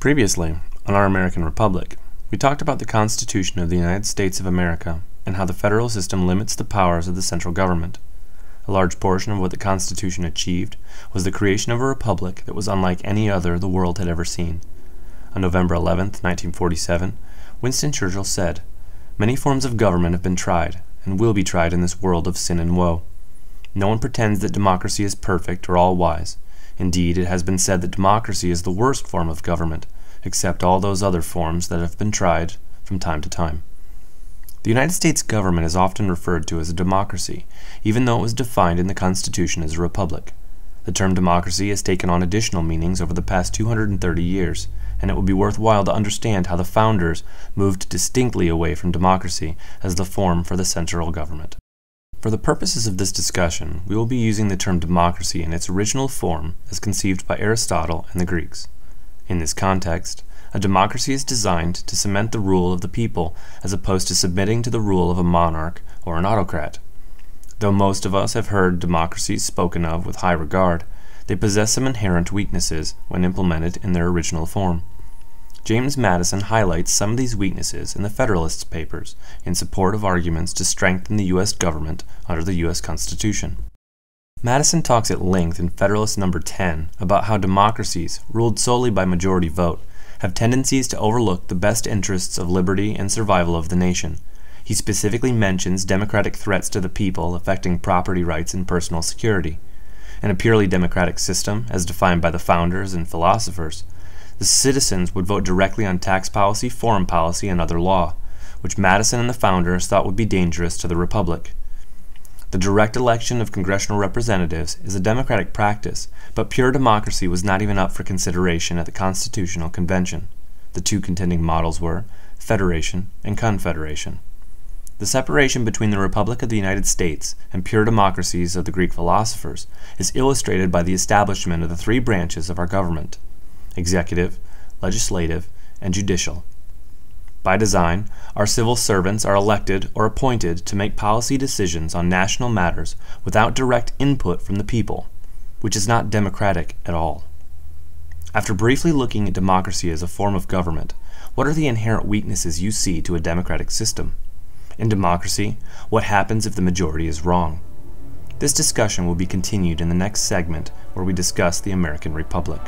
Previously, on our American Republic, we talked about the Constitution of the United States of America and how the federal system limits the powers of the central government. A large portion of what the Constitution achieved was the creation of a republic that was unlike any other the world had ever seen. On November 11, 1947, Winston Churchill said, "Many forms of government have been tried, and will be tried in this world of sin and woe. No one pretends that democracy is perfect or all-wise. Indeed, it has been said that democracy is the worst form of government, except all those other forms that have been tried from time to time." The United States government is often referred to as a democracy, even though it was defined in the Constitution as a republic. The term democracy has taken on additional meanings over the past 230 years, and it would be worthwhile to understand how the founders moved distinctly away from democracy as the form for the central government. For the purposes of this discussion, we will be using the term democracy in its original form as conceived by Aristotle and the Greeks. In this context, a democracy is designed to cement the rule of the people as opposed to submitting to the rule of a monarch or an autocrat. Though most of us have heard democracies spoken of with high regard, they possess some inherent weaknesses when implemented in their original form. James Madison highlights some of these weaknesses in the Federalist Papers in support of arguments to strengthen the U.S. government under the U.S. Constitution. Madison talks at length in Federalist No. 10 about how democracies, ruled solely by majority vote, have tendencies to overlook the best interests of liberty and survival of the nation. He specifically mentions democratic threats to the people affecting property rights and personal security. In a purely democratic system, as defined by the founders and philosophers, the citizens would vote directly on tax policy, foreign policy, and other law, which Madison and the founders thought would be dangerous to the republic. The direct election of congressional representatives is a democratic practice, but pure democracy was not even up for consideration at the Constitutional Convention. The two contending models were federation and confederation. The separation between the Republic of the United States and pure democracies of the Greek philosophers is illustrated by the establishment of the three branches of our government: executive, legislative, and judicial. By design, our civil servants are elected or appointed to make policy decisions on national matters without direct input from the people, which is not democratic at all. After briefly looking at democracy as a form of government, what are the inherent weaknesses you see to a democratic system? In democracy, what happens if the majority is wrong? This discussion will be continued in the next segment where we discuss the American Republic.